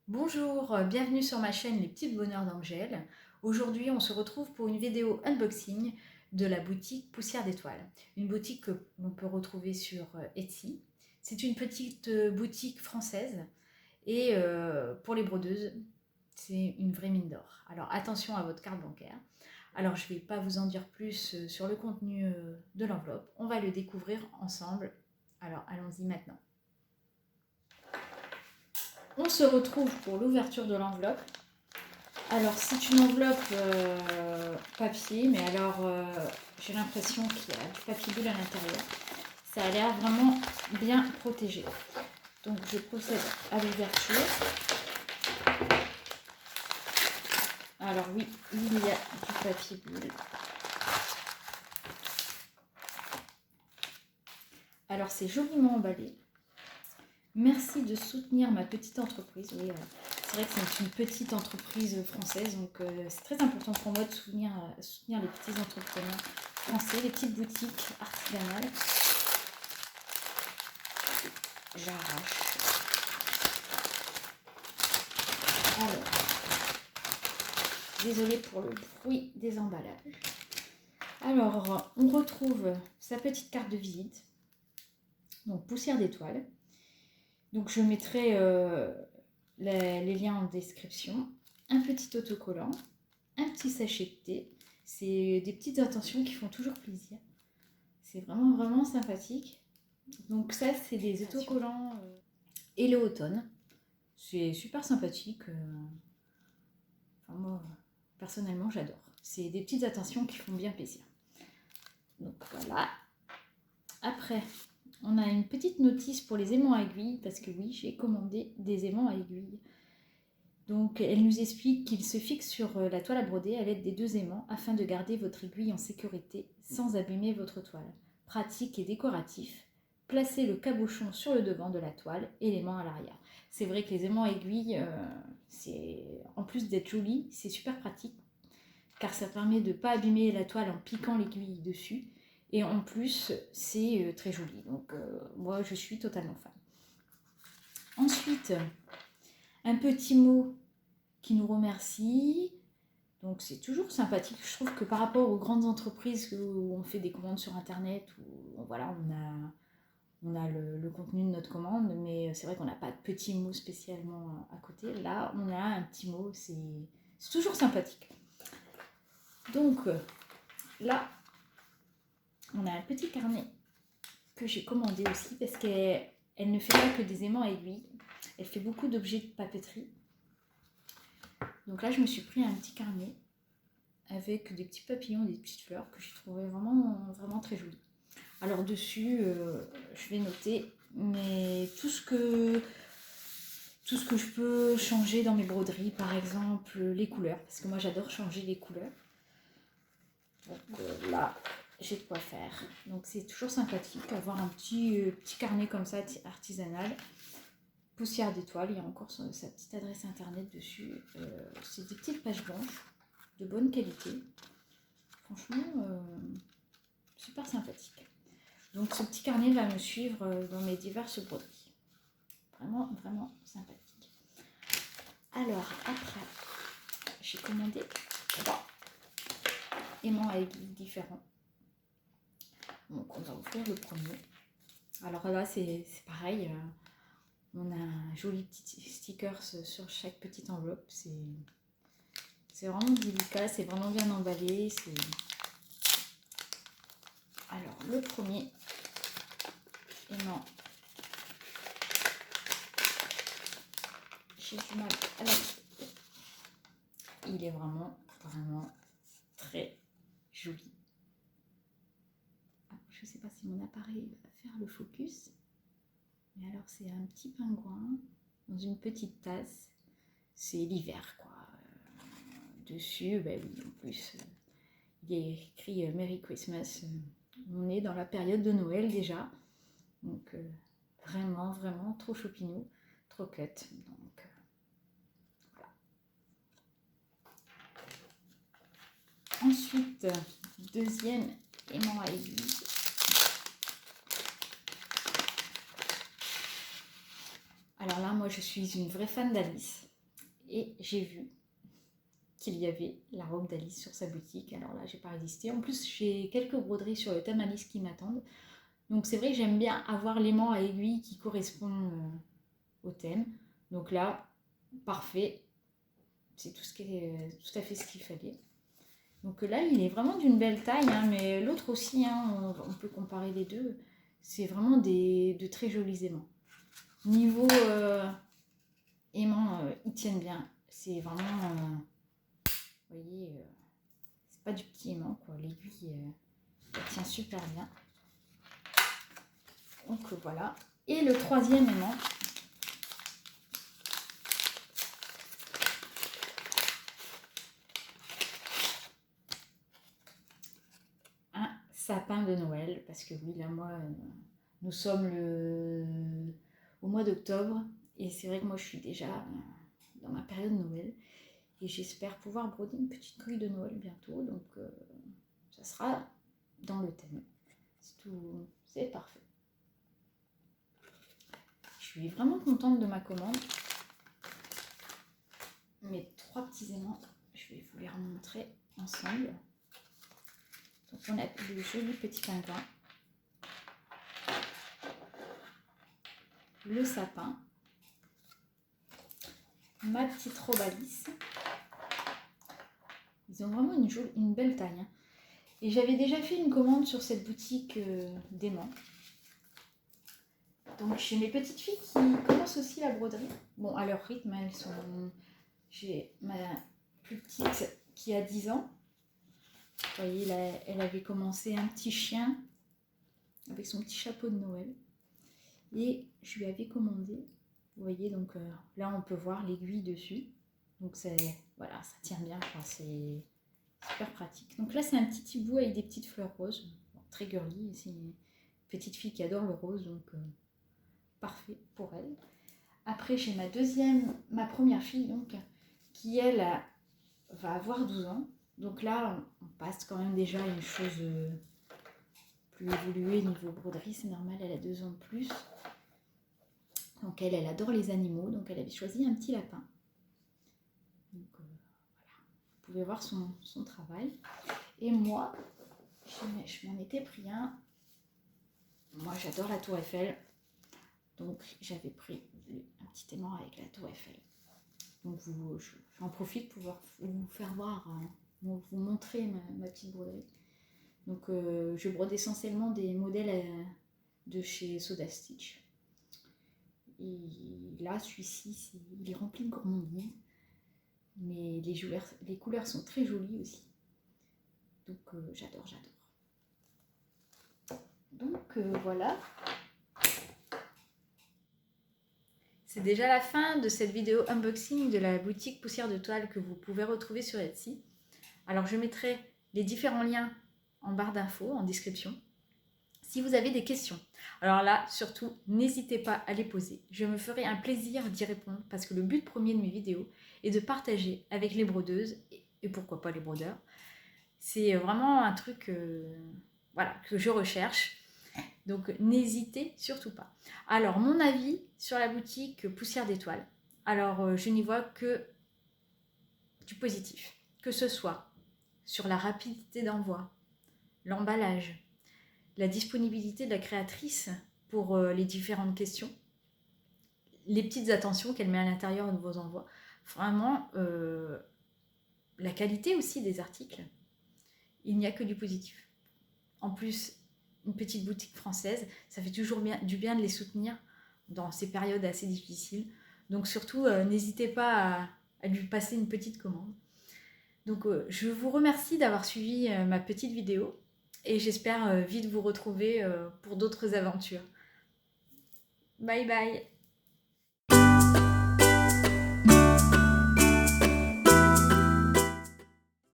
Bonjour, bienvenue sur ma chaîne Les Petites Bonheurs d'Angèle. Aujourd'hui, on se retrouve pour une vidéo unboxing de la boutique Poussière d'Étoiles. Une boutique que l'on peut retrouver sur Etsy. C'est une petite boutique française et pour les brodeuses, c'est une vraie mine d'or. Alors attention à votre carte bancaire. Alors je ne vais pas vous en dire plus sur le contenu de l'enveloppe. On va le découvrir ensemble. Alors allons-y maintenant. On se retrouve pour l'ouverture de l'enveloppe. Alors c'est une enveloppe papier, mais alors j'ai l'impression qu'il y a du papier bulle à l'intérieur. Ça a l'air vraiment bien protégé. Donc je procède à l'ouverture. Alors oui, il y a du papier bulle. Alors c'est joliment emballé. Merci de soutenir ma petite entreprise. Oui, c'est vrai que c'est une petite entreprise française, donc c'est très important pour moi de soutenir les petits entrepreneurs français, les petites boutiques artisanales. J'arrache. Alors, désolée pour le bruit des emballages. Alors, on retrouve sa petite carte de visite, donc Poussière d'Étoiles. Donc je mettrai les liens en description. Un petit autocollant, un petit sachet de thé. C'est des petites intentions qui font toujours plaisir. C'est vraiment, vraiment sympathique. Donc ça, c'est des autocollants Hello Automne. C'est super sympathique. Enfin, moi, personnellement, j'adore. C'est des petites attentions qui font bien plaisir. Donc voilà. Après, on a une petite notice pour les aimants à aiguilles, parce que oui, j'ai commandé des aimants à aiguilles. Donc elle nous explique qu'il se fixe sur la toile à broder à l'aide des deux aimants afin de garder votre aiguille en sécurité sans abîmer votre toile. Pratique et décoratif. Placez le cabochon sur le devant de la toile et l'aimant à l'arrière. C'est vrai que les aimants à aiguilles, en plus d'être joli, c'est super pratique car ça permet de ne pas abîmer la toile en piquant l'aiguille dessus. Et en plus, c'est très joli. Donc moi, je suis totalement fan. Ensuite, un petit mot qui nous remercie. Donc c'est toujours sympathique. Je trouve que par rapport aux grandes entreprises où on fait des commandes sur internet, où voilà, on a le contenu de notre commande, mais c'est vrai qu'on n'a pas de petit mot spécialement à côté. Là, on a un petit mot, c'est toujours sympathique. Donc là, on a un petit carnet que j'ai commandé aussi parce qu'elle ne fait pas que des aimants à aiguilles. Elle fait beaucoup d'objets de papeterie. Donc là, je me suis pris un petit carnet avec des petits papillons, des petites fleurs que j'ai trouvé vraiment, vraiment très jolies. Alors dessus, je vais noter tout ce que je peux changer dans mes broderies, par exemple les couleurs, parce que moi j'adore changer les couleurs. Donc là, j'ai de quoi faire. Donc c'est toujours sympathique avoir un petit carnet comme ça, artisanal. Poussière d'Étoiles, il y a encore sa petite adresse internet dessus. C'est des petites pages blanches de bonne qualité. Franchement, super sympathique. Donc ce petit carnet va me suivre dans mes diverses broderies. Vraiment, vraiment sympathique. Alors après, j'ai commandé 3 aimants à aiguilles différents. Donc on va ouvrir le premier. Alors là, c'est pareil. On a un joli petit sticker sur chaque petite enveloppe. C'est vraiment délicat, c'est vraiment bien emballé. Alors le premier aimant, j'ai du mal à l'accepter. Il est vraiment, vraiment très joli. Je ne sais pas si mon appareil va faire le focus. Mais alors c'est un petit pingouin dans une petite tasse. C'est l'hiver quoi. Dessus, bah oui, en plus, il est écrit Merry Christmas. On est dans la période de Noël déjà. Donc vraiment, vraiment trop chopinou, trop cut. Donc voilà. Ensuite, deuxième aimant à aiguille. Alors là, moi je suis une vraie fan d'Alice. et j'ai vu qu'il y avait la robe d'Alice sur sa boutique. Alors là, j'ai pas résisté. En plus, j'ai quelques broderies sur le thème Alice qui m'attendent. Donc c'est vrai que j'aime bien avoir l'aimant à aiguille qui correspond au thème. Donc là, parfait. C'est tout à fait ce qu'il fallait. Donc là, il est vraiment d'une belle taille, hein, mais l'autre aussi, hein, on peut comparer les deux. C'est vraiment de très jolis aimants. Niveau aimants, ils tiennent bien. C'est vraiment, vous voyez, c'est pas du petit aimant, quoi. L'aiguille, elle tient super bien. Donc voilà. Et le troisième aimant, un sapin de Noël, parce que oui, là, moi, nous sommes au mois d'octobre, et c'est vrai que moi, je suis déjà dans ma période de Noël, et j'espère pouvoir broder une petite grille de Noël bientôt, donc ça sera dans le thème. C'est parfait. Je suis vraiment contente de ma commande. Mes 3 petits aimants, je vais vous les remontrer ensemble. Donc on a le joli petit pingouin, le sapin, ma petite robe Alice. Ils ont vraiment une belle taille, hein. Et j'avais déjà fait une commande sur cette boutique d'aimants. Donc j'ai mes petites filles qui commencent aussi la broderie. Bon, à leur rythme, elles sont... J'ai ma plus petite qui a 10 ans. Vous voyez, là, elle avait commencé un petit chien avec son petit chapeau de Noël. Et je lui avais commandé. Vous voyez, donc là, on peut voir l'aiguille dessus. Donc voilà, ça tient bien, c'est super pratique. Donc là, c'est un petit hibou avec des petites fleurs roses. Bon, très girly. C'est une petite fille qui adore le rose, donc parfait pour elle. Après, j'ai ma première fille, donc, qui elle va avoir 12 ans. Donc là, on passe quand même déjà à une chose plus évoluée niveau broderie. C'est normal, elle a 2 ans de plus. Donc elle adore les animaux. Donc elle avait choisi un petit lapin. Donc voilà, vous pouvez voir son travail. Et moi, je m'en étais pris un. Moi, j'adore la Tour Eiffel. Donc j'avais pris un petit aimant avec la Tour Eiffel. Donc j'en profite pour vous faire voir, vous montrer ma petite broderie. Donc je brode essentiellement des modèles de chez Soda Stitch. Et là, celui-ci, il est rempli de gourmandise. Mais les couleurs sont très jolies aussi. Donc j'adore. Donc voilà. C'est déjà la fin de cette vidéo unboxing de la boutique Poussière de Toile que vous pouvez retrouver sur Etsy. Alors je mettrai les différents liens en barre d'infos, en description, si vous avez des questions. Alors là, surtout, n'hésitez pas à les poser. Je me ferai un plaisir d'y répondre parce que le but premier de mes vidéos est de partager avec les brodeuses et pourquoi pas les brodeurs. C'est vraiment un truc voilà, que je recherche. Donc n'hésitez surtout pas. Alors mon avis sur la boutique Poussière d'étoiles. Alors je n'y vois que du positif. Que ce soit sur la rapidité d'envoi, l'emballage, la disponibilité de la créatrice pour les différentes questions, les petites attentions qu'elle met à l'intérieur de vos envois. Vraiment, la qualité aussi des articles. Il n'y a que du positif. En plus, une petite boutique française, ça fait toujours du bien de les soutenir dans ces périodes assez difficiles. Donc surtout, n'hésitez pas à lui passer une petite commande. Donc je vous remercie d'avoir suivi ma petite vidéo et j'espère vite vous retrouver pour d'autres aventures. Bye bye!